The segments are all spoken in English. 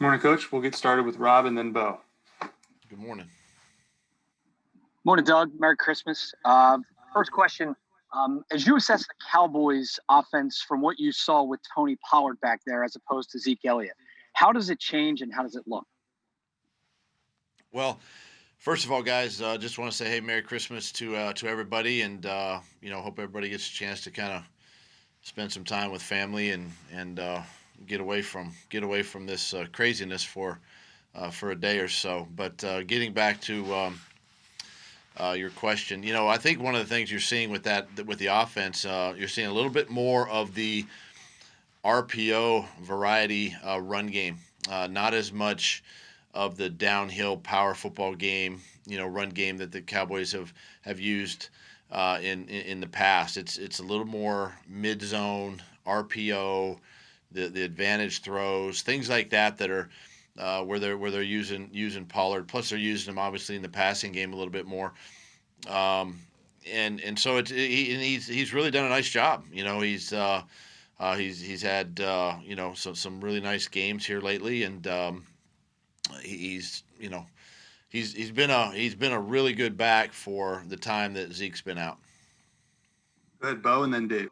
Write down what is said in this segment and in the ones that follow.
Morning, Coach. We'll get started with Rob and then Bo. Good morning. Morning, Doug. Merry Christmas. First question. As you assess the Cowboys offense from what you saw with Tony Pollard back there as opposed to Zeke Elliott, how does it change and how does it look? Well, first of all, guys, just want to say, hey, Merry Christmas to everybody, and hope everybody gets a chance to kind of spend some time with family and get away from this craziness for a day or so. But getting back to your question, I think one of the things you're seeing with the offense, you're seeing a little bit more of the RPO variety run game, not as much of the downhill power football game, run game that the Cowboys have used in the past. It's a little more mid zone RPO, the advantage throws, things like that are where they're using Pollard. Plus they're using him obviously in the passing game a little bit more. And so he's really done a nice job. He's had some really nice games here lately, and he's been a really good back for the time that Zeke's been out. Go ahead, Bo, and then Dave.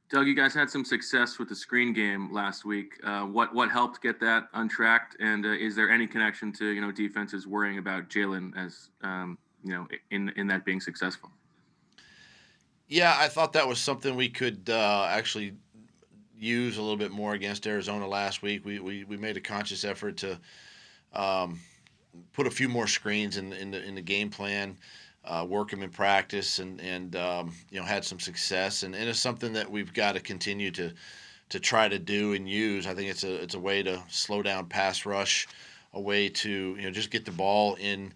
Doug, you guys had some success with the screen game last week. What helped get that untracked, and is there any connection to defenses worrying about Jalen as in that being successful? Yeah, I thought that was something we could actually use a little bit more against Arizona last week. We made a conscious effort to put a few more screens in the game plan, work them in practice, and had some success. And it's something that we've got to continue to try to do and use. I think it's a way to slow down pass rush, a way to just get the ball in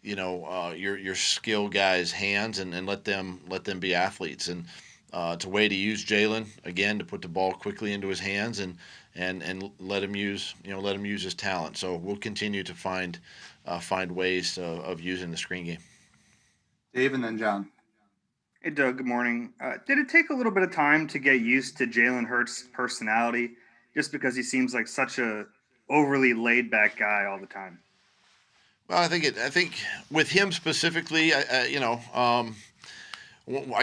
your skill guys' hands and let them be athletes. And it's a way to use Jalen again to put the ball quickly into his hands and let him use his talent. So we'll continue to find ways of using the screen game. Dave and then John. Hey, Doug. Good morning. Did it take a little bit of time to get used to Jalen Hurts' personality, just because he seems like such a overly laid back guy all the time? Well, I think with him specifically, I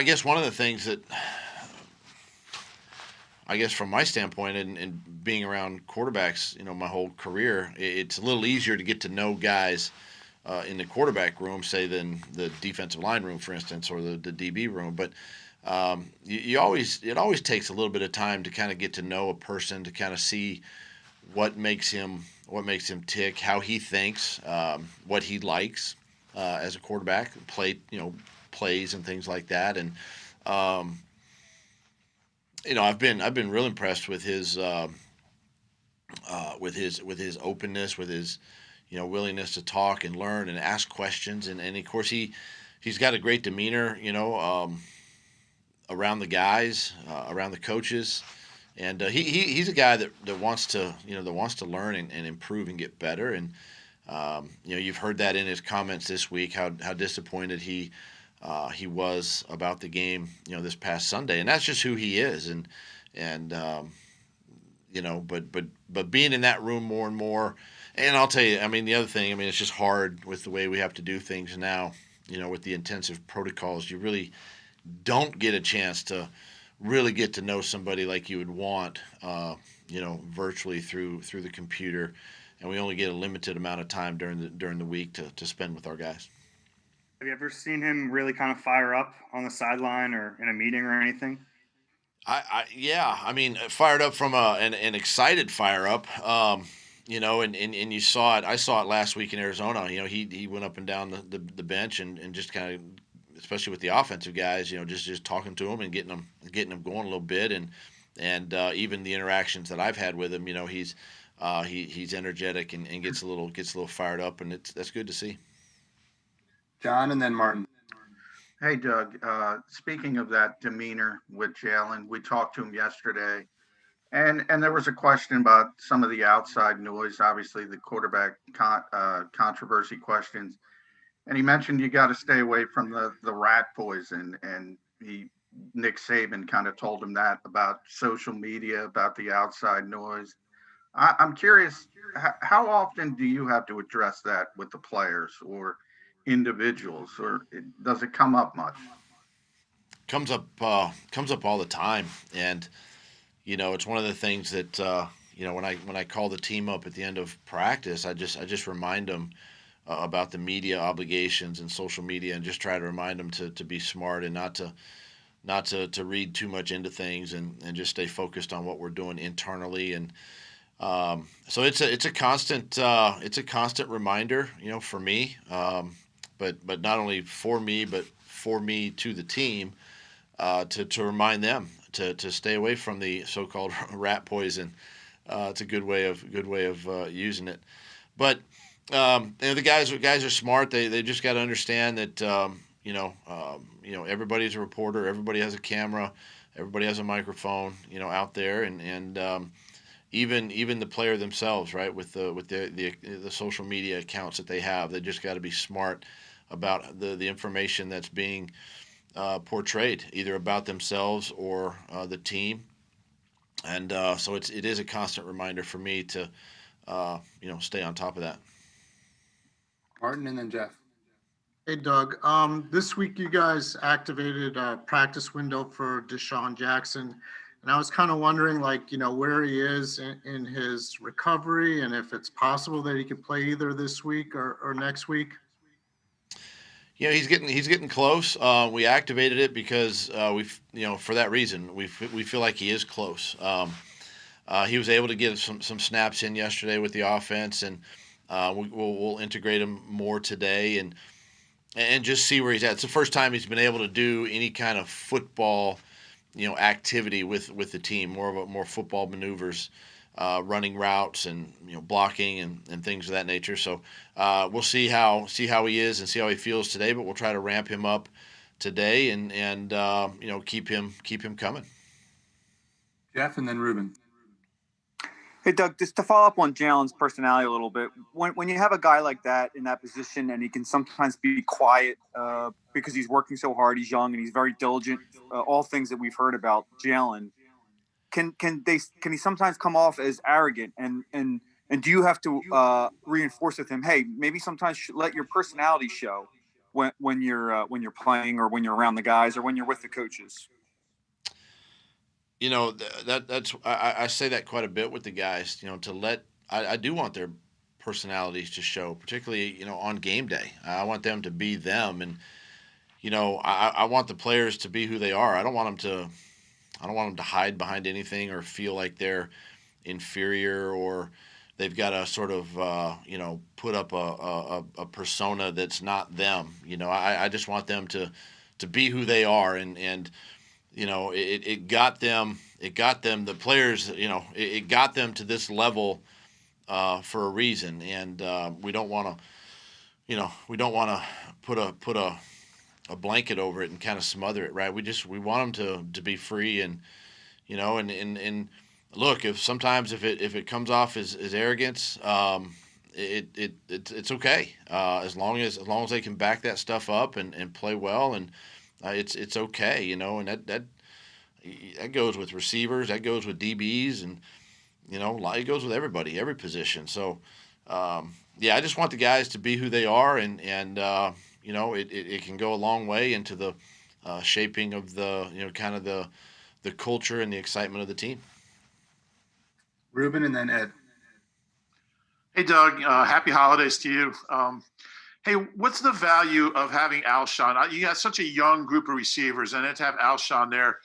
guess one of the things that, I guess from my standpoint and being around quarterbacks, my whole career, it's a little easier to get to know guys in the quarterback room, say, than the defensive line room, for instance, or the DB room. But it always takes a little bit of time to kind of get to know a person, to kind of see what makes him tick, how he thinks, what he likes as a quarterback, plays and things like that. And I've been real impressed with his openness, with his willingness to talk and learn and ask questions, and of course he's got a great demeanor, around the guys, around the coaches. And he's a guy that wants to learn and improve and get better. And you've heard that in his comments this week, how disappointed he was about the game this past Sunday, and that's just who he is. But being in that room more and more, and I'll tell you, the other thing, it's just hard with the way we have to do things now. With the intensive protocols, you really don't get a chance to really get to know somebody like you would want, virtually through the computer, and we only get a limited amount of time during the week to spend with our guys. Have you ever seen him really kind of fire up on the sideline or in a meeting or anything? Fired up from an excited fire up, and you saw it. I saw it last week in Arizona. He went up and down the bench and just kind of, especially with the offensive guys, just talking to them and getting them going a little bit, and even the interactions that I've had with him, he's energetic and gets a little fired up, and that's good to see. John and then Martin. Hey, Doug. Speaking of that demeanor with Jalen, we talked to him yesterday, and there was a question about some of the outside noise, obviously the quarterback controversy questions. And he mentioned you got to stay away from the rat poison. And Nick Saban kind of told him that about social media, about the outside noise. I'm curious, how often do you have to address that with the players or individuals, or does it come up much? Comes up all the time, and it's one of the things that when I call the team up at the end of practice, I just remind them about the media obligations and social media, and just try to remind them to be smart and not to read too much into things, and just stay focused on what we're doing internally. And so it's a constant reminder, for me, but not only for me, but for me to the team, to remind them to stay away from the so-called rat poison. It's a good way of using it. But the guys are smart. They just got to understand that everybody's a reporter. Everybody has a camera. Everybody has a microphone. Out there, and even the player themselves, right? With the social media accounts that they have, they just got to be smart about the information that's being portrayed, either about themselves or the team. And so it is a constant reminder for me to stay on top of that. Martin and then Jeff. Hey, Doug. This week you guys activated a practice window for Deshaun Jackson. And I was kind of wondering, where he is in his recovery and if it's possible that he could play either this week or next week. Yeah, he's getting close. We activated it because for that reason we feel like he is close. He was able to get some snaps in yesterday with the offense, and we'll integrate him more today and just see where he's at. It's the first time he's been able to do any kind of football, activity with the team, more football maneuvers, running routes and blocking and things of that nature. So we'll see how he is and see how he feels today, but we'll try to ramp him up today and keep him coming. Jeff and then Ruben. Hey, Doug, just to follow up on Jalen's personality a little bit, when you have a guy like that in that position and he can sometimes be quiet because he's working so hard, he's young and he's very diligent, all things that we've heard about Jalen, can he sometimes come off as arrogant and do you have to reinforce with him, hey, maybe sometimes let your personality show when you're playing or when you're around the guys or when you're with the coaches? That's I say that quite a bit with the guys. I do want their personalities to show, particularly on game day. I want them to be them, and I want the players to be who they are. I don't want them to hide behind anything or feel like they're inferior or they've got to sort of put up a persona that's not them. I just want them to be who they are, and it got them, the players, it got them to this level for a reason. And we don't want to put a blanket over it and kind of smother it, right? We want them to be free and look, if it comes off as arrogance, it's okay. As long as they can back that stuff up and play well, and it's okay, and that goes with receivers, that goes with DBs, and it goes with everybody, every position. So I just want the guys to be who they are, and it can go a long way into the shaping of the kind of the culture and the excitement of the team. Ruben and then Ed. Hey, Doug, happy holidays to you. Hey, what's the value of having Alshon? You got such a young group of receivers, and then to have Alshon there,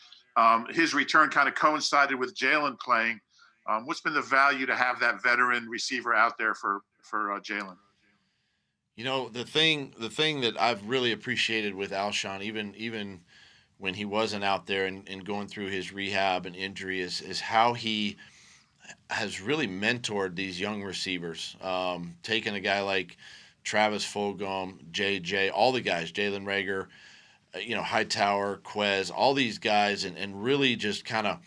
his return kind of coincided with Jalen playing. What's been the value to have that veteran receiver out there for Jalen? The thing that I've really appreciated with Alshon, even when he wasn't out there and going through his rehab and injury, is how he has really mentored these young receivers. Taking a guy like Travis Fulgham, JJ, all the guys, Jalen Reagor, Hightower, Quez, all these guys, and really just kind of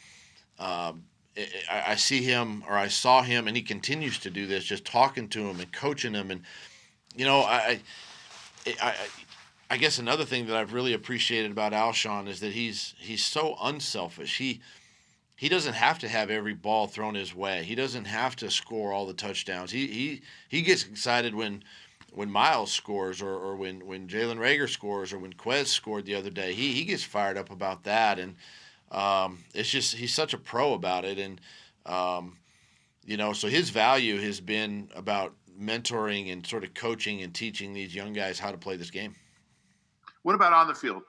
I see him, or I saw him, and he continues to do this, just talking to him and coaching him. And I guess another thing that I've really appreciated about Alshon is that he's so unselfish. he doesn't have to have every ball thrown his way. He doesn't have to score all the touchdowns. He gets excited when Miles scores or when Jalen Rager scores or when Quez scored the other day. He gets fired up about that, and it's just he's such a pro about it. And so his value has been about mentoring and sort of coaching and teaching these young guys how to play this game. What about on the field?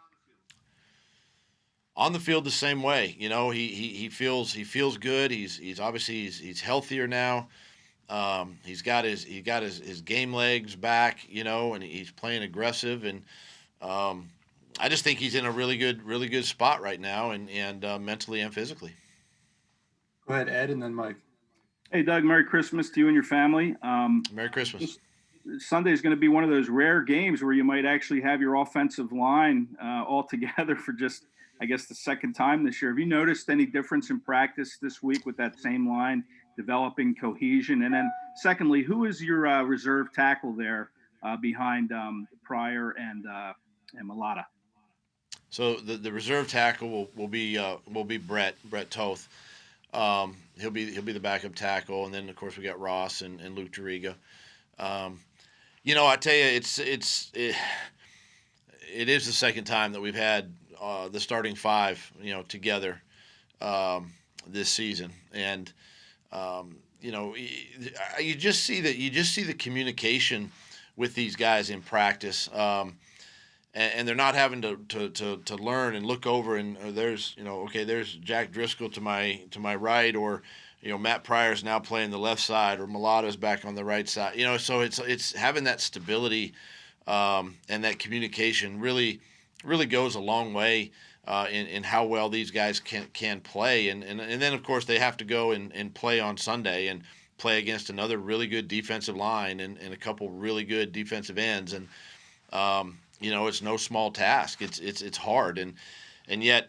On the field, the same way. He feels good. He's obviously he's healthier now. He's got his game legs back, and he's playing aggressive. And I just think he's in a really good spot right now, and mentally and physically. Go ahead, Ed, and then Mike. Hey, Doug, Merry Christmas to you and your family. Merry Christmas. Sunday is going to be one of those rare games where you might actually have your offensive line all together for just, I guess, the second time this year. Have you noticed any difference in practice this week with that same line developing cohesion? And then secondly, who is your reserve tackle there behind Pryor and Malata? So the reserve tackle will be Brett Toth. He'll be the backup tackle, and then of course we got Ross and Luke Juriga. I tell you, it is the second time that we've had the starting five, together this season, and you just see the communication with these guys in practice. And they're not having to learn and look over and there's Jack Driscoll to my right, or Matt Pryor's now playing the left side, or Malata's back on the right side. So it's having that stability and that communication really goes a long way in how well these guys can play. And then of course they have to go and play on Sunday and play against another really good defensive line and a couple really good defensive ends. And it's no small task. It's hard, and yet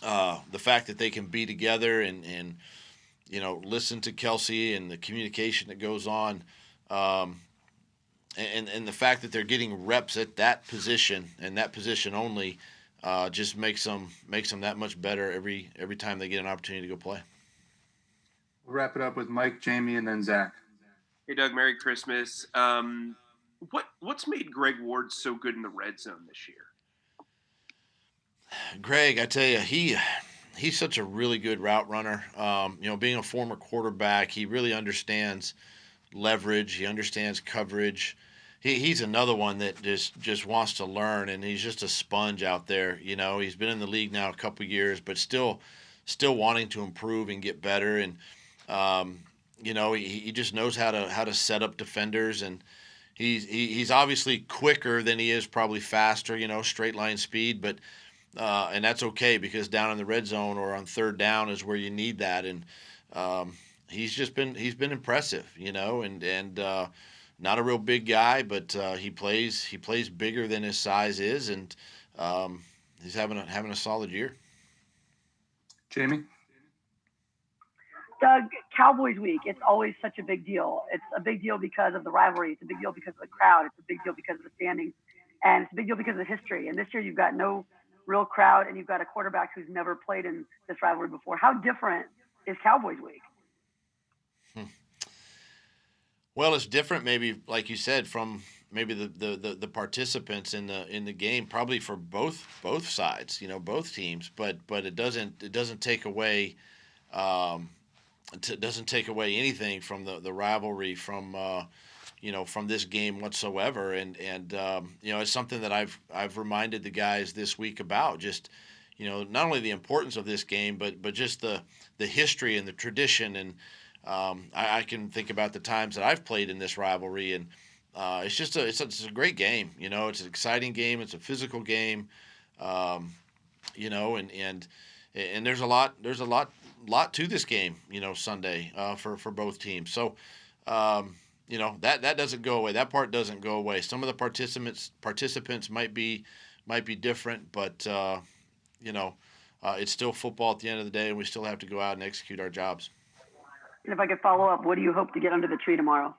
the fact that they can be together and listen to Kelsey and the communication that goes on, and the fact that they're getting reps at that position and that position only, just makes them that much better every time they get an opportunity to go play. We'll wrap it up with Mike, Jamie, and then Zach. Hey, Doug, Merry Christmas. What's made Greg Ward so good in the red zone this year? Greg, I tell you, he's such a really good route runner. Being a former quarterback, he really understands leverage. He understands coverage. He's another one that just wants to learn, and he's just a sponge out there. He's been in the league now a couple years, but still wanting to improve and get better. And he just knows how to set up defenders, and he's obviously quicker than he is probably faster, straight line speed, but and that's okay, because down in the red zone or on third down is where you need that. And he's been impressive, and not a real big guy, but he plays bigger than his size is, and he's having a solid year. Jamie? Doug, Cowboys week, it's always such a big deal. It's a big deal because of the rivalry. It's a big deal because of the crowd. It's a big deal because of the standings. And it's a big deal because of the history. And this year you've got no real crowd, and you've got a quarterback who's never played in this rivalry before. How different is Cowboys week? Well, it's different, maybe like you said, from maybe the participants in the game, probably for both sides, both teams. But it doesn't take away anything from the rivalry from from this game whatsoever. And it's something that I've reminded the guys this week about, just not only the importance of this game, but just the history and the tradition. And I can think about the times that I've played in this rivalry, and it's a great game. It's an exciting game. It's a physical game. And there's a lot to this game, Sunday, for both teams. So, that doesn't go away. That part doesn't go away. Some of the participants might be different, but it's still football at the end of the day, and we still have to go out and execute our jobs. And if I could follow up, what do you hope to get under the tree tomorrow?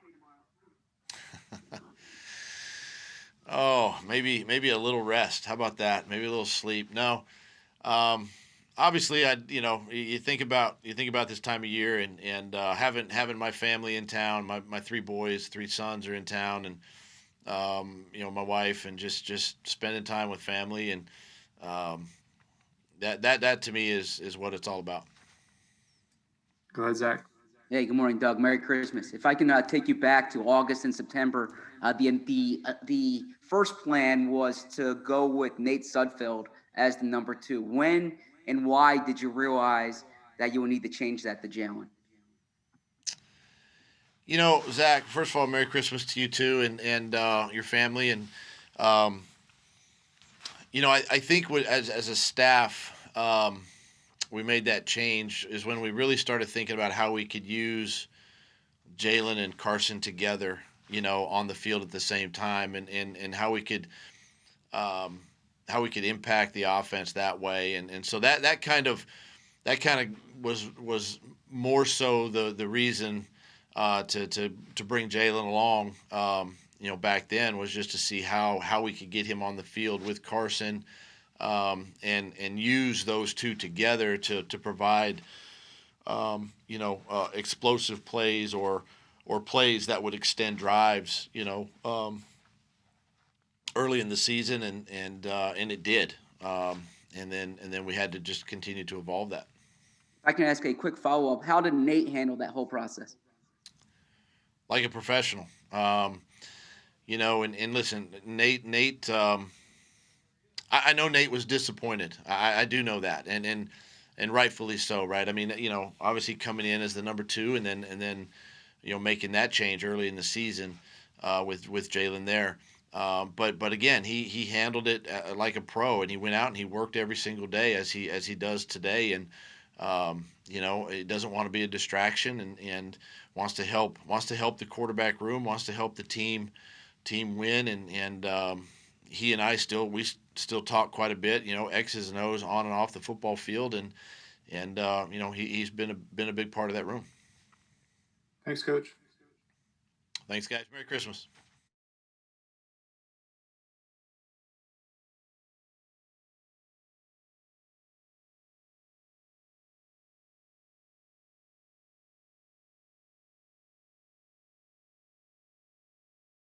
Oh, maybe a little rest. How about that? Maybe a little sleep. No, obviously, you think about this time of year, and having my family in town. My three sons are in town, and my wife, and just spending time with family, and that to me is what it's all about. Go ahead, Zach. Hey, good morning, Doug. Merry Christmas. If I can take you back to August and September, the first plan was to go with Nate Sudfeld as the number 2. When and why did you realize that you would need to change that to Jalen? Zach, first of all, Merry Christmas to you too, and your family, and I think as a staff, we made that change is when we really started thinking about how we could use Jalen and Carson together, on the field at the same time, and how we could impact the offense that way, and so that kind of was more so the reason to bring Jalen along, back then, was just to see how we could get him on the field with Carson, and use those two together to provide, explosive plays or plays that would extend drives, early in the season, and it did, and then we had to just continue to evolve that. If I can ask a quick follow-up, how did Nate handle that whole process? Like a professional, and listen, Nate. I know Nate was disappointed. I do know that, and rightfully so, right? I mean, obviously coming in as the number 2, and then making that change early in the season, with Jalen there. But again, he handled it like a pro, and he went out and he worked every single day as he does today, and he doesn't want to be a distraction, and wants to help the quarterback room, wants to help the team win, and he and I still talk quite a bit, X's and O's on and off the football field, and he's been a big part of that room. Thanks, Coach. Thanks, guys. Merry Christmas.